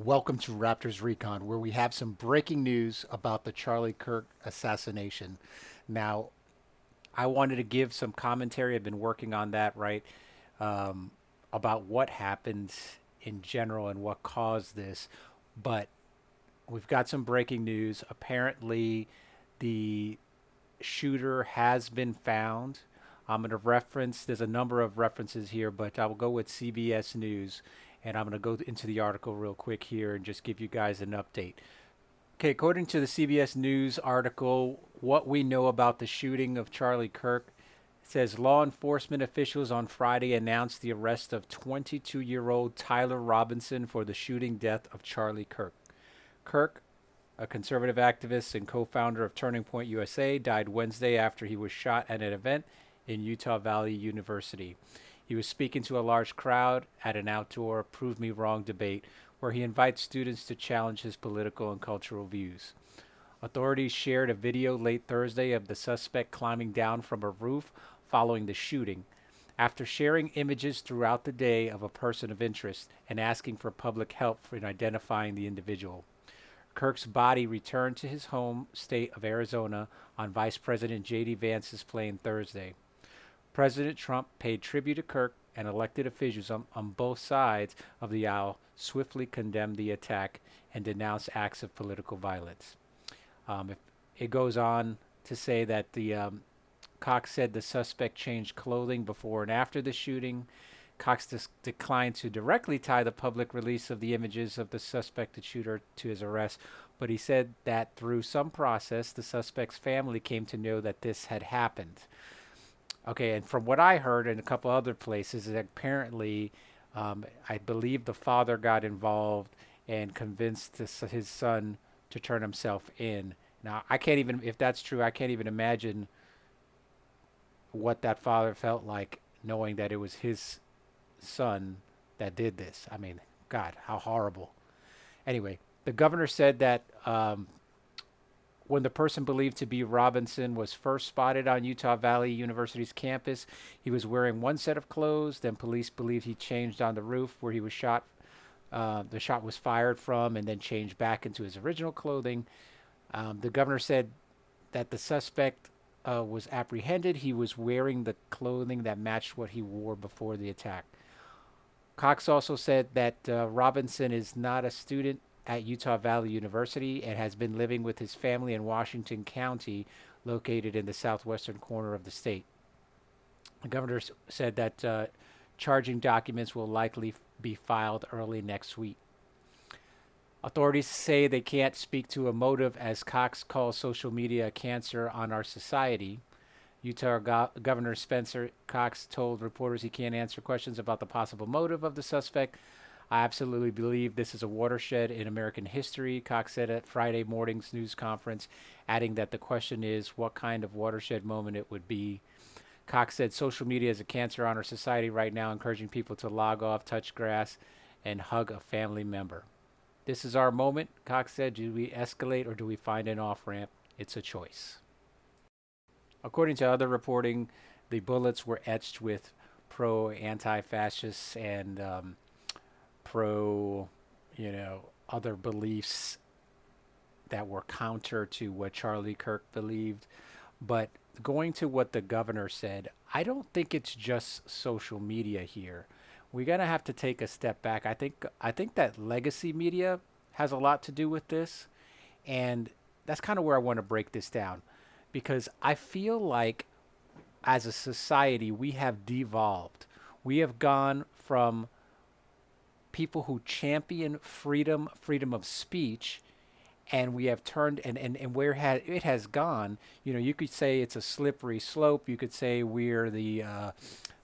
Welcome to Raptor's Recon, where we have some breaking news about the Charlie Kirk assassination. Now, I wanted to give some commentary. I've been working on that, right? Um, about what happened in general and what caused this. But we've got some breaking news. Apparently, the shooter has been found. I'm going to reference, there's a number of references here, but I will go with CBS News. And I'm going to go into the article real quick here and just give you guys an update. Okay, according to the CBS News article, what we know about the shooting of Charlie Kirk, it says law enforcement officials on Friday announced the arrest of 22-year-old Tyler Robinson for the shooting death of Charlie Kirk. Kirk, a conservative activist and co-founder of Turning Point USA, died Wednesday after he was shot at an event in Utah Valley University. He was speaking to a large crowd at an outdoor Prove Me Wrong debate where he invites students to challenge his political and cultural views. Authorities shared a video late Thursday of the suspect climbing down from a roof following the shooting. After sharing images throughout the day of a person of interest and asking for public help in identifying the individual, Kirk's body returned to his home state of Arizona on Vice President J.D. Vance's plane Thursday. President Trump paid tribute to Kirk, and elected officials on both sides of the aisle swiftly condemned the attack and denounced acts of political violence. If it goes on to say that Cox said the suspect changed clothing before and after the shooting. Cox declined to directly tie the public release of the images of the suspected shooter to his arrest, but he said that through some process, the suspect's family came to know that this had happened. Okay, and from what I heard in a couple other places, is that apparently, I believe the father got involved and convinced his son to turn himself in. Now, I can't even, if that's true, I can't even imagine what that father felt like knowing that it was his son that did this. I mean, God, how horrible. Anyway, the governor said that when the person believed to be Robinson was first spotted on Utah Valley University's campus, he was wearing one set of clothes. Then police believed he changed on the roof where he was shot. The shot was fired from and then changed back into his original clothing. The governor said that the suspect was apprehended. He was wearing the clothing that matched what he wore before the attack. Cox also said that Robinson is not a student at Utah Valley University and has been living with his family in Washington County, located in the southwestern corner of the state. The governor said that charging documents will likely be filed early next week. Authorities say they can't speak to a motive as Cox calls social media a cancer on our society. Utah Governor Spencer Cox told reporters he can't answer questions about the possible motive of the suspect. I absolutely believe this is a watershed in American history, Cox said at Friday morning's news conference, adding that the question is what kind of watershed moment it would be. Cox said social media is a cancer on our society right now, encouraging people to log off, touch grass, and hug a family member. This is our moment, Cox said. Do we escalate or do we find an off ramp? It's a choice. According to other reporting, the bullets were etched with pro anti fascists and pro, other beliefs that were counter to what Charlie Kirk believed. But going to what the governor said, I don't think it's just social media here. We're gonna have to take a step back. I think that legacy media has a lot to do with this, and that's kind of where I want to break this down, because I feel like as a society we have devolved. We have gone from people who champion freedom of speech, and we have turned and where it has gone. You could say it's a slippery slope. You could say we're the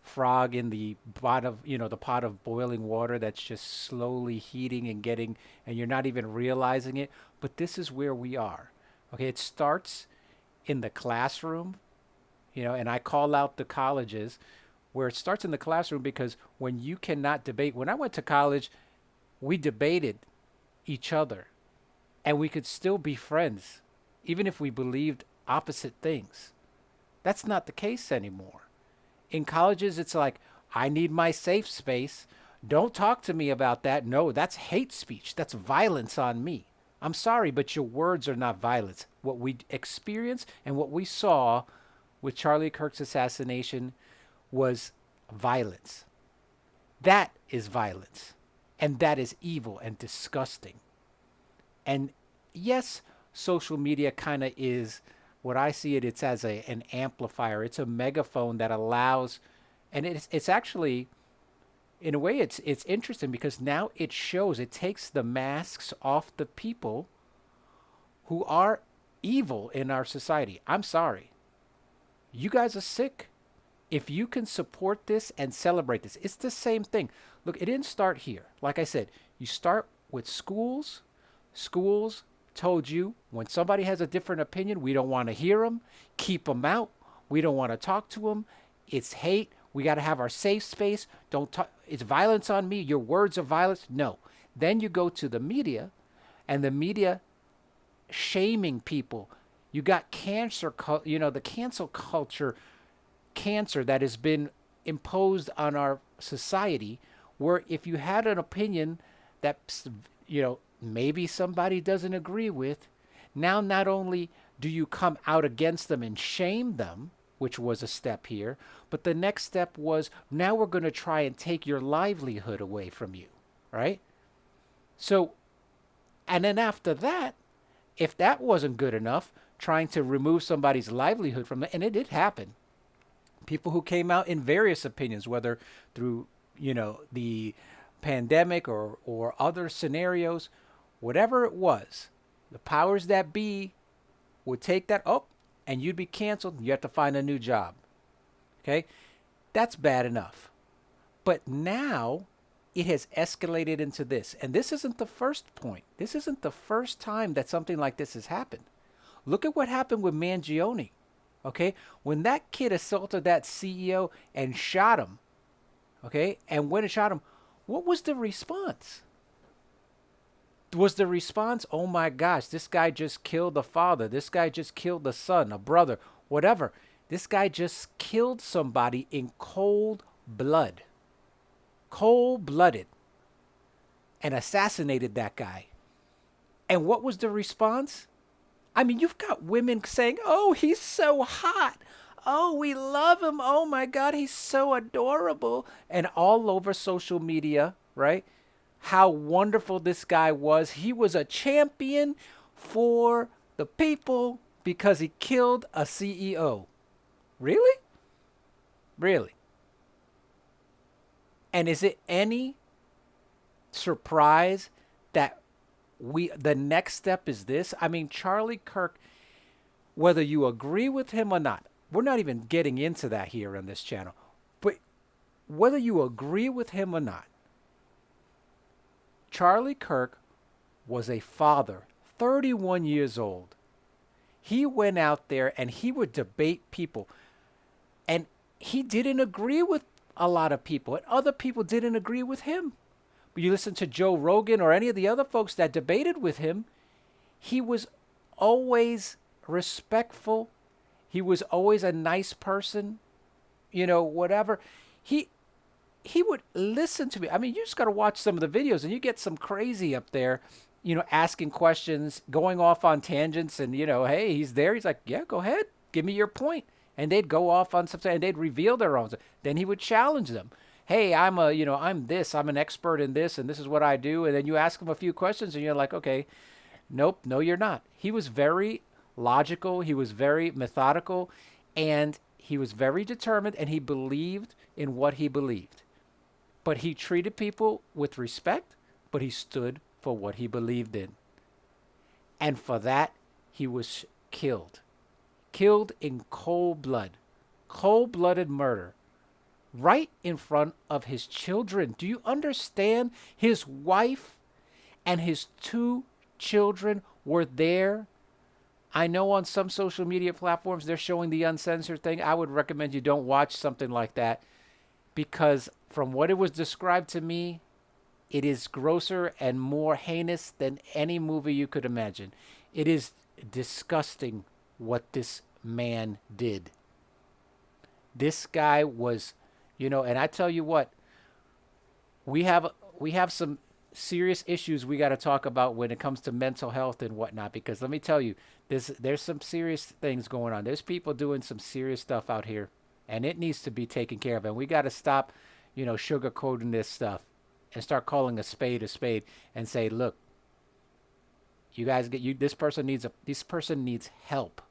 frog in the pot of the pot of boiling water that's just slowly heating and getting, and you're not even realizing it. But this is where we are. Okay, it starts in the classroom, and I call out the colleges where it starts in the classroom, because when you cannot debate, when I went to college, we debated each other and we could still be friends, even if we believed opposite things. That's not the case anymore. In colleges, it's like, I need my safe space. Don't talk to me about that. No, that's hate speech. That's violence on me. I'm sorry, but your words are not violence. What we experienced and what we saw with Charlie Kirk's assassination was violence. That is violence. And that is evil and disgusting. And yes, social media kind of is what I see it, it's as an amplifier. It's a megaphone that allows, and it's actually, in a way, it's interesting because now it shows, it takes the masks off the people who are evil in our society. I'm sorry. You guys are sick. If you can support this and celebrate this, it's the same thing. Look, it didn't start here. Like I said, you start with schools. Schools told you when somebody has a different opinion, we don't want to hear them. Keep them out. We don't want to talk to them. It's hate. We got to have our safe space. Don't talk. It's violence on me. Your words are violence. No. Then you go to the media, and the media shaming people. You got cancer, the cancel culture, cancer that has been imposed on our society, where if you had an opinion that, maybe somebody doesn't agree with, now not only do you come out against them and shame them, which was a step here, but the next step was now we're going to try and take your livelihood away from you, right? So, and then after that, if that wasn't good enough, trying to remove somebody's livelihood from it, and it did happen. People who came out in various opinions, whether through, the pandemic or other scenarios, whatever it was, the powers that be would take that, and you'd be canceled. You have to find a new job. Okay? That's bad enough. But now it has escalated into this. And this isn't the first point. This isn't the first time that something like this has happened. Look at what happened with Mangione. Okay? When that kid assaulted that CEO and shot him, okay, and when it shot him, what was the response? Was the response, oh my gosh, this guy just killed the father. This guy just killed the son, a brother, whatever. This guy just killed somebody in cold blood. Cold-blooded. And assassinated that guy. And what was the response? I mean, you've got women saying, oh, he's so hot. Oh, we love him. Oh my God, he's so adorable. And all over social media, right? How wonderful this guy was. He was a champion for the people because he killed a CEO. Really? Really? And is it any surprise that the next step is this? I mean, Charlie Kirk, whether you agree with him or not, we're not even getting into that here on this channel, but whether you agree with him or not, Charlie Kirk was a father, 31 years old. He went out there and he would debate people. And he didn't agree with a lot of people. And other people didn't agree with him. But you listen to Joe Rogan or any of the other folks that debated with him, he was always respectful. He was always a nice person, whatever. He would listen to me. I mean, you just got to watch some of the videos and you get some crazy up there, asking questions, going off on tangents and, hey, he's there. He's like, yeah, go ahead. Give me your point. And they'd go off on something and they'd reveal their own. Then he would challenge them. Hey, I'm an expert in this and this is what I do. And then you ask him a few questions and you're like, okay, nope, no, you're not. He was very logical. He was very methodical and he was very determined and he believed in what he believed. But he treated people with respect, but he stood for what he believed in. And for that, he was killed. Killed in cold blood. Cold-blooded murder. Right in front of his children. Do you understand? His wife and his 2 children were there. I know on some social media platforms they're showing the uncensored thing. I would recommend you don't watch something like that because from what it was described to me, it is grosser and more heinous than any movie you could imagine. It is disgusting what this man did. This guy was, and I tell you what, we have we have some serious issues we got to talk about when it comes to mental health and whatnot. Because let me tell you, there's some serious things going on. There's people doing some serious stuff out here, and it needs to be taken care of. And we got to stop, sugarcoating this stuff, and start calling a spade, and say, look, you guys get you. This person needs help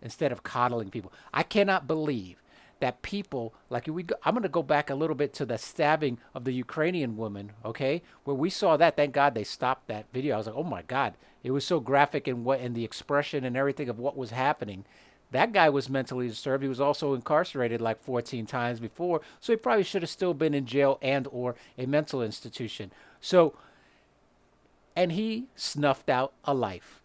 instead of coddling people. I cannot believe that people like I'm going to go back a little bit to the stabbing of the Ukrainian woman, okay? Where we saw that, thank God they stopped that video. I was like, "Oh my God." It was so graphic in the expression and everything of what was happening. That guy was mentally disturbed. He was also incarcerated like 14 times before, so he probably should have still been in jail and or a mental institution. So, and he snuffed out a life.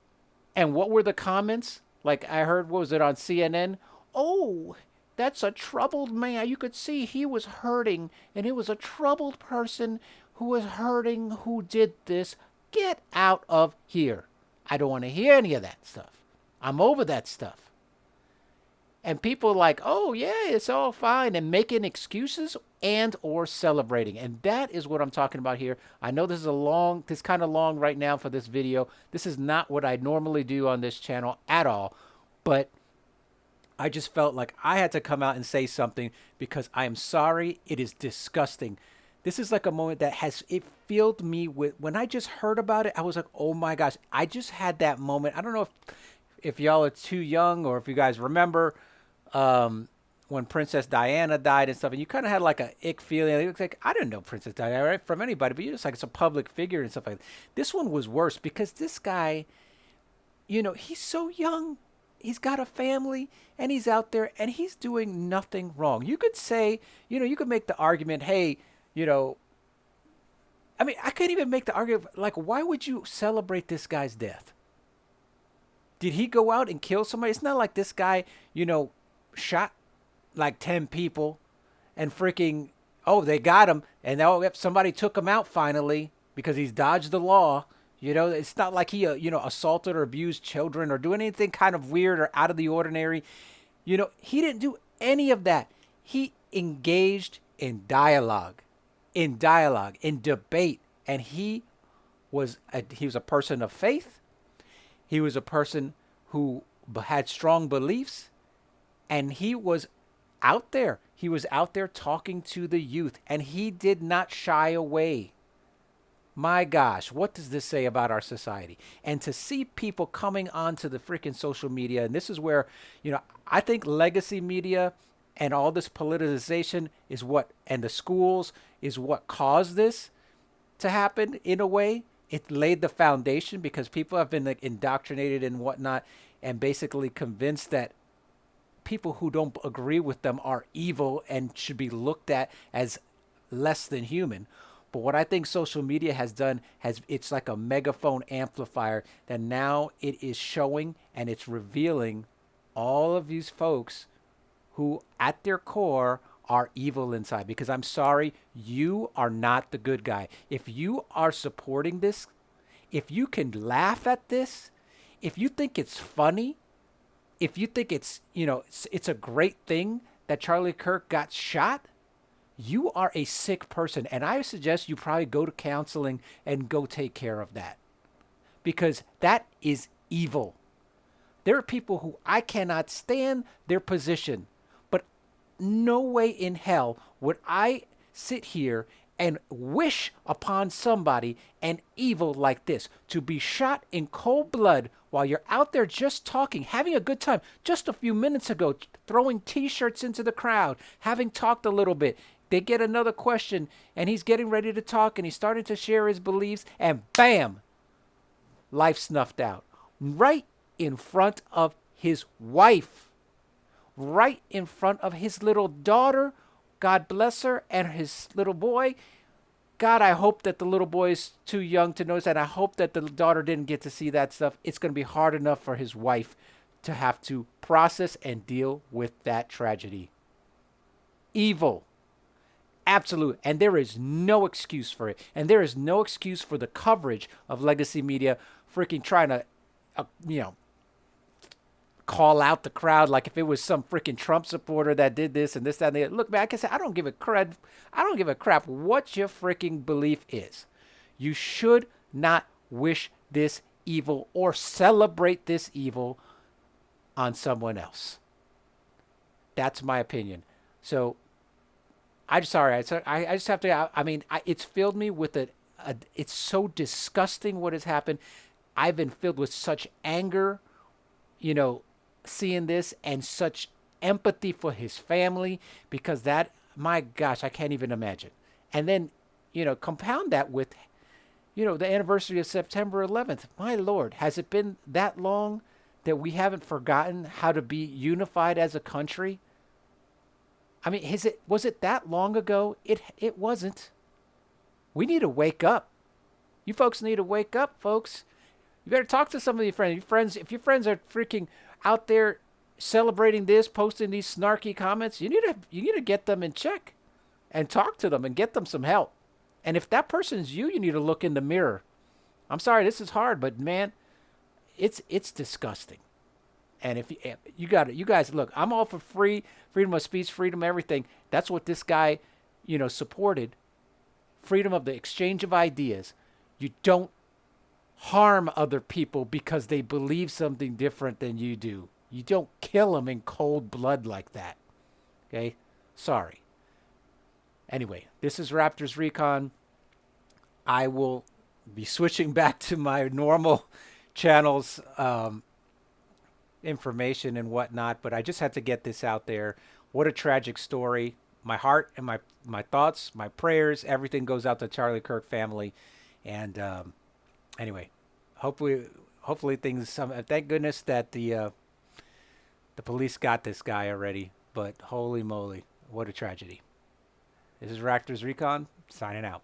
And what were the comments? Like I heard, what was it on CNN? Oh, that's a troubled man. You could see he was hurting, and it was a troubled person who was hurting who did this. Get out of here. I don't want to hear any of that stuff. I'm over that stuff. And people like, oh yeah, it's all fine, and making excuses and or celebrating. And that is what I'm talking about here. I know this kind of long right now for this video. This is not what I normally do on this channel at all, but I just felt like I had to come out and say something because I am sorry. It is disgusting. This is like a moment that it filled me with, when I just heard about it, I was like, oh my gosh, I just had that moment. I don't know if y'all are too young or if you guys remember when Princess Diana died and stuff, and you kind of had like a ick feeling. It was like, I didn't know Princess Diana, right, from anybody, but you're just like, it's a public figure and stuff like that. This one was worse because this guy, he's so young. He's got a family and he's out there and he's doing nothing wrong. You could say, you could make the argument, hey, I could even make the argument, like, why would you celebrate this guy's death? Did he go out and kill somebody? It's not like this guy, shot like 10 people and freaking, oh, they got him. And somebody took him out finally because he's dodged the law. It's not like he, assaulted or abused children or doing anything kind of weird or out of the ordinary. He didn't do any of that. He engaged in dialogue, in debate. And he was a person of faith. He was a person who had strong beliefs. And he was out there. He was out there talking to the youth. And he did not shy away. My gosh, what does this say about our society? And to see people coming onto the freaking social media, and this is where, I think legacy media and all this politicization and the schools is what caused this to happen in a way. It laid the foundation because people have been like indoctrinated and whatnot and basically convinced that people who don't agree with them are evil and should be looked at as less than human. But what I think social media has done, it's like a megaphone amplifier that now it is showing and it's revealing all of these folks who at their core are evil inside. Because I'm sorry, you are not the good guy. If you are supporting this, if you can laugh at this, if you think it's funny, if you think it's a great thing that Charlie Kirk got shot, you are a sick person. And I suggest you probably go to counseling and go take care of that. Because that is evil. There are people who I cannot stand their position. But no way in hell would I sit here and wish upon somebody an evil like this. To be shot in cold blood while you're out there just talking, having a good time. Just a few minutes ago, throwing T-shirts into the crowd, having talked a little bit. They get another question, and he's getting ready to talk, and he's starting to share his beliefs, and bam, life snuffed out. Right in front of his wife. Right in front of his little daughter, God bless her, and his little boy. God, I hope that the little boy is too young to notice that. I hope that the daughter didn't get to see that stuff. It's going to be hard enough for his wife to have to process and deal with that tragedy. Evil. Absolute. And there is no excuse for it. And there is no excuse for the coverage of legacy media freaking trying to, call out the crowd like if it was some freaking Trump supporter that did this and this, that, and the other. Look, man, like I said, I don't give a crap. I don't give a crap what your freaking belief is. You should not wish this evil or celebrate this evil on someone else. That's my opinion. So I'm sorry. I just have to. I mean, it's filled me with it's so disgusting what has happened. I've been filled with such anger, you know, seeing this and such empathy for his family because that, my gosh, I can't even imagine. And then, compound that with, the anniversary of September 11th. My Lord, has it been that long that we haven't forgotten how to be unified as a country? I mean, was it that long ago? It wasn't. We need to wake up. You folks need to wake up, folks. You better talk to some of your friends. If your friends are freaking out there celebrating this, posting these snarky comments, you need to get them in check and talk to them and get them some help. And if that person's you need to look in the mirror. I'm sorry, this is hard, but man, it's disgusting. And if you got it, you guys look, I'm all for freedom of speech, freedom of everything. That's what this guy, supported. Freedom of the exchange of ideas. You don't harm other people because they believe something different than you do. You don't kill them in cold blood like that. Okay? Sorry. Anyway, this is Raptor's Recon. I will be switching back to my normal channels, information and whatnot, but I just had to get this out there. What a tragic story. My heart and my thoughts, my prayers, everything goes out to Charlie Kirk family. And anyway, hopefully things. Thank goodness that the police got this guy already. But holy moly, what a tragedy! This is Raptor's Recon signing out.